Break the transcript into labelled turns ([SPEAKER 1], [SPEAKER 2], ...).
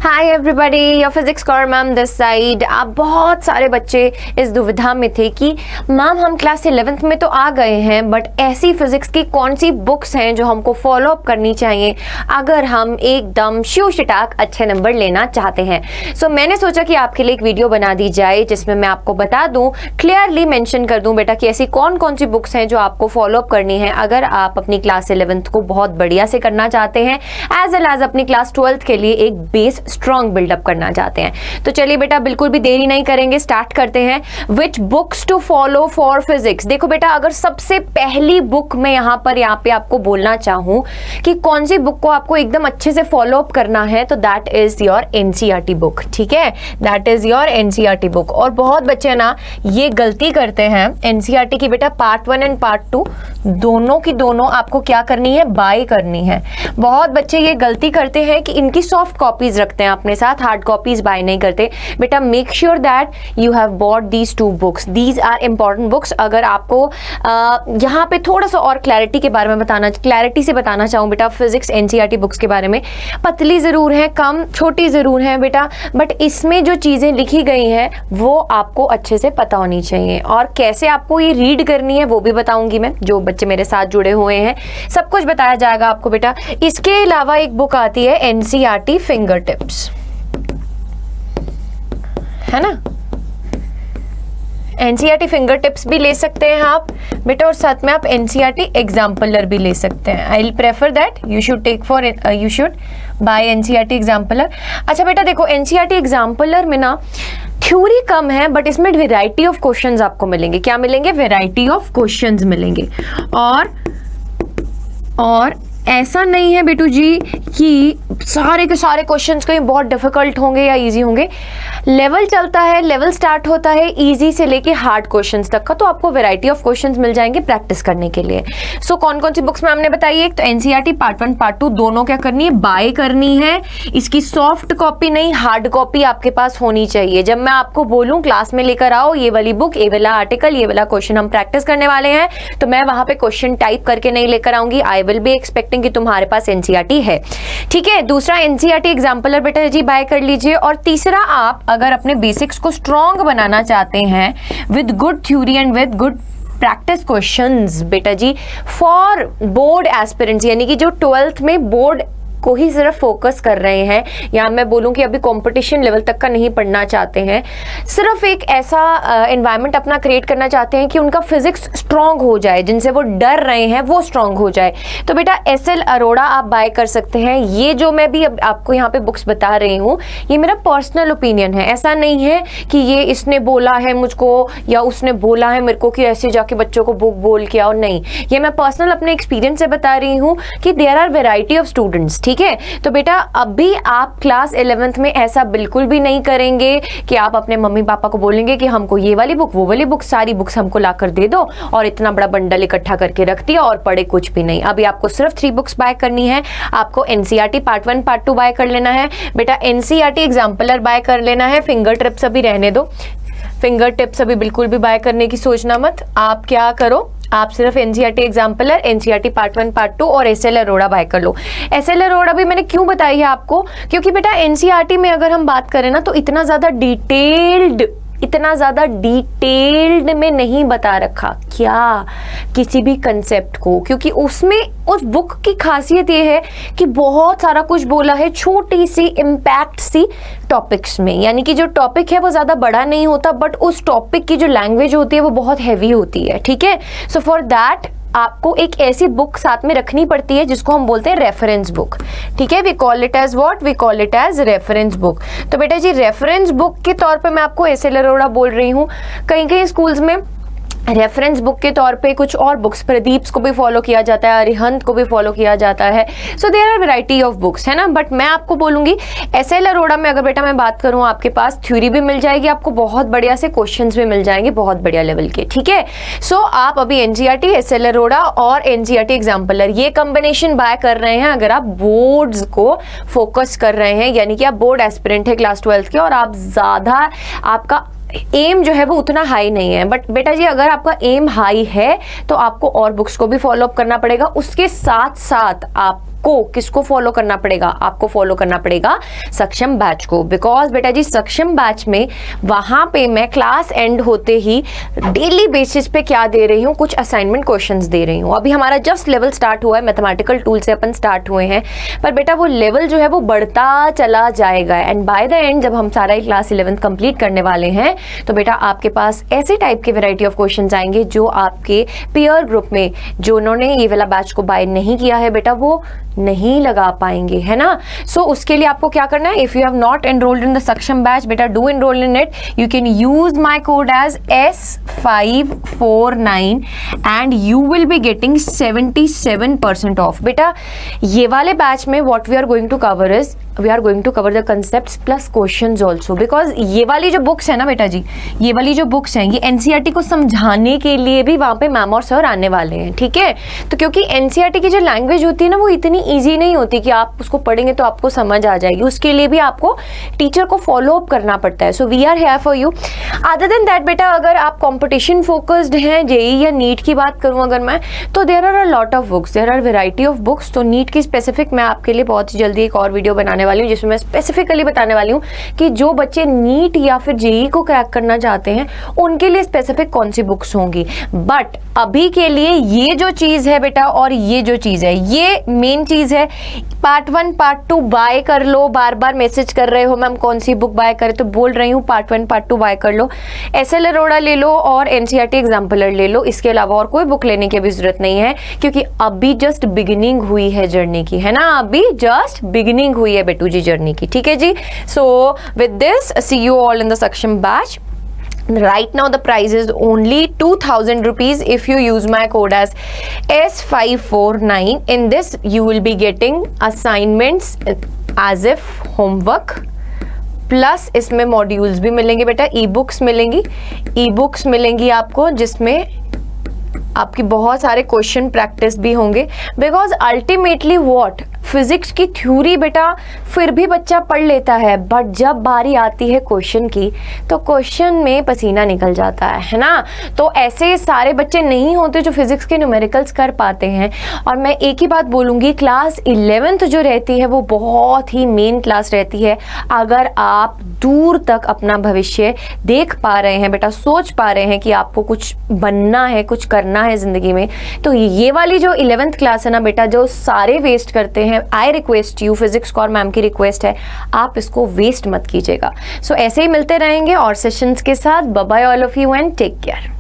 [SPEAKER 1] Hi everybody, your physics Kaur ma'am this side. आप बहुत सारे बच्चे इस दुविधा में थे कि मैम हम क्लास 11th में तो आ गए हैं, बट ऐसी फिजिक्स की कौन सी बुक्स हैं जो हमको फॉलो अप करनी चाहिए अगर हम एकदम शू शटाक अच्छे नंबर लेना चाहते हैं। सो मैंने सोचा कि आपके लिए एक वीडियो बना दी जाए जिसमें मैं आपको बता दूं, क्लियरली मेंशन कर दूं बेटा कि ऐसी कौन कौन सी बुक्स हैं जो आपको फॉलो अप करनी है अगर आप अपनी क्लास 11th को बहुत बढ़िया से करना चाहते हैं, एज वेल एज अपनी क्लास 12th के लिए एक बेस स्ट्रॉन्ग बिल्डअप करना चाहते हैं। तो चलिए बेटा बिल्कुल भी देरी नहीं करेंगे, स्टार्ट करते हैं। Which books to follow for physics. देखो बेटा, अगर सबसे पहली बुक मैं यहाँ पे आपको बोलना चाहूं कि कौन सी बुक को आपको एकदम अच्छे से फॉलो अप करना है, तो that is your NCERT book. ठीक है, that is your NCERT book. और बहुत बच्चे ना ये गलती करते हैं एनसीईआरटी की बेटा पार्ट 1 एंड पार्ट 2 दोनों की दोनों आपको क्या करनी है, बाय करनी है। बहुत बच्चे ये गलती करते हैं कि इनकी सॉफ्ट कॉपीज रखते हैं अपने साथ, हार्ड कॉपीज बाय नहीं करते। बेटा make sure that you have bought these 2 books, these are important books. अगर आपको यहाँ पे थोड़ा सा और क्लैरिटी से बताना चाहूँ बेटा, फिजिक्स एनसीईआरटी बुक्स के बारे में, पतली जरूर है, कम छोटी जरूर है बेटा, बट इसमें जो चीजें लिखी गई हैं वो आपको अच्छे से पता होनी चाहिए। और कैसे आपको ये रीड करनी है वो भी बताऊंगी मैं, जो बच्चे मेरे साथ जुड़े हुए हैं सब कुछ बताया जाएगा आपको बेटा। इसके अलावा एक बुक आती है एनसीईआरटी फिंगर टिप्स, है ना। एनसीईआरटी फिंगर टिप्स भी ले सकते हैं आप बेटा, और साथ में आप एनसीईआरटी एग्जाम्पलर भी ले सकते हैं। I will prefer that you should buy NCERT exemplar. अच्छा बेटा देखो, एनसीईआरटी एग्जाम्पलर में ना थ्योरी कम है, बट इसमें वेराइटी ऑफ क्वेश्चंस आपको मिलेंगे। क्या मिलेंगे? वेराइटी ऑफ क्वेश्चंस मिलेंगे। और ऐसा नहीं है बेटू जी कि सारे के सारे क्वेश्चंस कहीं बहुत डिफिकल्ट होंगे या इजी होंगे। लेवल चलता है, लेवल स्टार्ट होता है इजी से लेके हार्ड क्वेश्चंस तक का, तो आपको वैरायटी ऑफ क्वेश्चंस मिल जाएंगे प्रैक्टिस करने के लिए। सो कौन कौन सी बुक्स में हमने बताई है? एक तो एनसीईआरटी पार्ट 1 पार्ट 2 दोनों क्या करनी है, बाय करनी है। इसकी सॉफ्ट कॉपी नहीं, हार्ड कॉपी आपके पास होनी चाहिए। जब मैं आपको बोलूं क्लास में लेकर आओ ये वाली बुक, ये वाला आर्टिकल, ये वाला क्वेश्चन हम प्रैक्टिस करने वाले हैं, तो मैं वहां पे क्वेश्चन टाइप करके नहीं लेकर आऊंगी। आई विल बी एक्सपेक्टिंग कि तुम्हारे पास एनसीईआरटी है। ठीक है, दूसरा एनसीईआरटी एग्जाम्पलर बेटा जी बाय कर लीजिए। और तीसरा, आप अगर अपने बेसिक्स को स्ट्रॉन्ग बनाना चाहते हैं with good theory and with good practice questions बेटा जी फॉर बोर्ड एस्पिरेंट्स, यानी कि जो 12th में बोर्ड को ही सिर्फ फोकस कर रहे हैं, या मैं बोलूं कि अभी कंपटीशन लेवल तक का नहीं पढ़ना चाहते हैं, सिर्फ एक ऐसा एनवायरनमेंट अपना क्रिएट करना चाहते हैं कि उनका फिजिक्स स्ट्रांग हो जाए, जिनसे वो डर रहे हैं वो स्ट्रांग हो जाए, तो बेटा एसएल अरोड़ा आप बाय कर सकते हैं। ये जो मैं भी आपको यहाँ पे बुक्स बता रही हूँ ये मेरा पर्सनल ओपिनियन है, ऐसा नहीं है कि ये इसने बोला है मुझको या उसने बोला है मेरे को कि ऐसे जाके बच्चों को बुक बोल के आओ, नहीं, ये मैं पर्सनल अपने एक्सपीरियंस से बता रही हूँ कि there are variety of students. ठीक है, तो बेटा अभी आप क्लास 11th में ऐसा बिल्कुल भी नहीं करेंगे कि आप अपने मम्मी पापा को बोलेंगे कि हमको ये वाली बुक वो वाली बुक सारी बुक्स हमको लाकर दे दो और इतना बड़ा बंडल इकट्ठा करके रख दिया और पढ़े कुछ भी नहीं। अभी आपको सिर्फ 3 बुक्स बाय करनी है। आपको एनसीईआरटी पार्ट 1 पार्ट 2 बाय कर लेना है बेटा, एनसीईआरटी एग्जाम्पलर बाय कर लेना है, फिंगर टिप्स अभी रहने दो, फिंगर टिप्स अभी बिल्कुल भी बाय करने की सोचना मत। आप क्या करो, आप सिर्फ NCERT exemplar, NCERT part 1 part 2 और एसएल अरोड़ा बाय कर लो। एसएल अरोड़ा भी मैंने क्यों बताई है आपको, क्योंकि बेटा एनसीईआरटी में अगर हम बात करें ना तो इतना ज्यादा डिटेल्ड में नहीं बता रखा क्या किसी भी कंसेप्ट को, क्योंकि उसमें उस बुक की खासियत ये है कि बहुत सारा कुछ बोला है छोटी सी इम्पैक्ट सी टॉपिक्स में, यानी कि जो टॉपिक है वो ज्यादा बड़ा नहीं होता, बट उस टॉपिक की जो लैंग्वेज होती है वो बहुत हैवी होती है। ठीक है, सो फॉर दैट आपको एक ऐसी बुक साथ में रखनी पड़ती है जिसको हम बोलते हैं रेफरेंस बुक। ठीक है, we call it as what, we call it as reference book. तो बेटा जी रेफरेंस बुक के तौर पे मैं आपको एसएल अरोड़ा बोल रही हूँ। कहीं कहीं स्कूल्स में रेफरेंस बुक के तौर पे कुछ और बुक्स, प्रदीप्स को भी फॉलो किया जाता है, अरिहंत को भी फॉलो किया जाता है। So there are variety of books, है ना। बट मैं आपको बोलूंगी एसएल अरोड़ा में अगर बेटा मैं बात करूं, आपके पास थ्योरी भी मिल जाएगी, आपको बहुत बढ़िया से क्वेश्चंस भी मिल जाएंगे बहुत बढ़िया लेवल के। ठीक है, सो आप अभी एनसीईआरटी, एसएल अरोड़ा और एनसीईआरटी एग्जाम्पलर ये कॉम्बिनेशन बाय कर रहे हैं अगर आप बोर्ड्स को फोकस कर रहे हैं, यानी कि आप बोर्ड एस्पिरेंट है क्लास 12th के और आप ज्यादा आपका एम जो है वो उतना हाई नहीं है। बट बेटा जी अगर आपका एम हाई है तो आपको और बुक्स को भी फॉलो अप करना पड़ेगा, उसके साथ साथ आप आपको किसको फॉलो करना पड़ेगा, आपको फॉलो करना पड़ेगा सक्षम बैच को, बिकॉज बेटा जी सक्षम बैच में वहां पे मैं क्लास एंड होते ही डेली बेसिस पे क्या दे रही हूँ, कुछ असाइनमेंट क्वेश्चंस दे रही हूँ। अभी हमारा जस्ट लेवल स्टार्ट हुआ है, मैथमेटिकल टूल से अपन स्टार्ट हुए हैं, पर बेटा वो लेवल जो है वो बढ़ता चला जाएगा एंड बाय द एंड जब हम सारा क्लास 11 कंप्लीट करने वाले हैं तो बेटा आपके पास ऐसे टाइप के वैरायटी ऑफ क्वेश्चंस आएंगे जो आपके पीयर ग्रुप में जो उन्होंने ये वाला बैच को बाय नहीं किया है बेटा वो नहीं लगा पाएंगे, है ना। सो उसके लिए आपको क्या करना है, if you have not enrolled in the Saksham batch बेटा do enroll in it, you can use my code as S549 and you will be getting 77% off. बेटा ये वाले बैच में what we are going to cover is we are going to cover the concepts plus questions also, because ये वाली जो books है ना बेटा जी, ये वाली जो बुक्स हैं ये एनसीईआरटी को समझाने के लिए भी वहां पे मैम और सर आने वाले हैं, ठीक है। तो क्योंकि एनसीईआरटी की जो लैंग्वेज होती है ना वो इतनी ईजी नहीं होती कि आप उसको पढ़ेंगे तो आपको समझ आ जाएगी, उसके लिए भी आपको टीचर को फॉलो अप करना पड़ता है। So we are here for you. Other than that बेटा अगर आप कॉम्पिटिशन फोकस्ड हैं, जेई या नीट की बात करूं अगर मैं, तो there are a lot of books, there are variety of books. तो नीट की स्पेसिफिक मैं आपके लिए बहुत ही जल्दी एक और वीडियो बनाने वाली हूँ जिसमें मैं स्पेसिफिकली बताने वाली हूँ कि जो बच्चे नीट या फिर जेई को क्रैक करना चाहते हैं उनके लिए स्पेसिफिक कौन सी बुक्स होंगी। बट अभी के लिए ये जो चीज है बेटा और ये जो चीज है ये मेन चीज है। पार्ट 1 पार्ट 2 बाय कर लो, बार बार मैसेज कर रहे हो मैम कौन सी बुक बाय करें, तो बोल रही हूँ पार्ट 1 पार्ट 2 बाय कर लो, एसएल अरोड़ा ले लो और एनसीईआरटी एग्जाम्पलर ले लो, इसके अलावा और कोई बुक लेने की भी जरूरत नहीं है क्योंकि अभी जस्ट बिगिनिंग हुई है जर्नी की, है ना, अभी जस्ट बिगिनिंग हुई है बेटू जी जर्नी की, ठीक है जी। So with this see you all in the Saksham batch. Right now the price is only 2000 rupees if you use my code as S549. In this you will be getting assignments as if homework plus इसमें modules भी मिलेंगे बेटा, e books मिलेंगी, e books मिलेंगी आपको जिसमें आपकी बहुत सारे क्वेश्चन प्रैक्टिस भी होंगे। बिकॉज अल्टीमेटली व्हाट फिजिक्स की थ्योरी बेटा फिर भी बच्चा पढ़ लेता है, बट जब बारी आती है क्वेश्चन की तो क्वेश्चन में पसीना निकल जाता है ना। तो ऐसे सारे बच्चे नहीं होते जो फिजिक्स के न्यूमेरिकल्स कर पाते हैं। और मैं एक ही बात बोलूँगी, क्लास 11th जो रहती है वो बहुत ही मेन क्लास रहती है। अगर आप दूर तक अपना भविष्य देख पा रहे हैं बेटा, सोच पा रहे हैं कि आपको कुछ बनना है, कुछ करना है जिंदगी में, तो ये वाली जो 11th क्लास है ना बेटा, जो सारे वेस्ट करते हैं, I request you, physics Kaur ma'am की रिक्वेस्ट है, आप इसको वेस्ट मत कीजिएगा। सो ऐसे ही मिलते रहेंगे और सेशंस के साथ। Bye bye all of you and take care.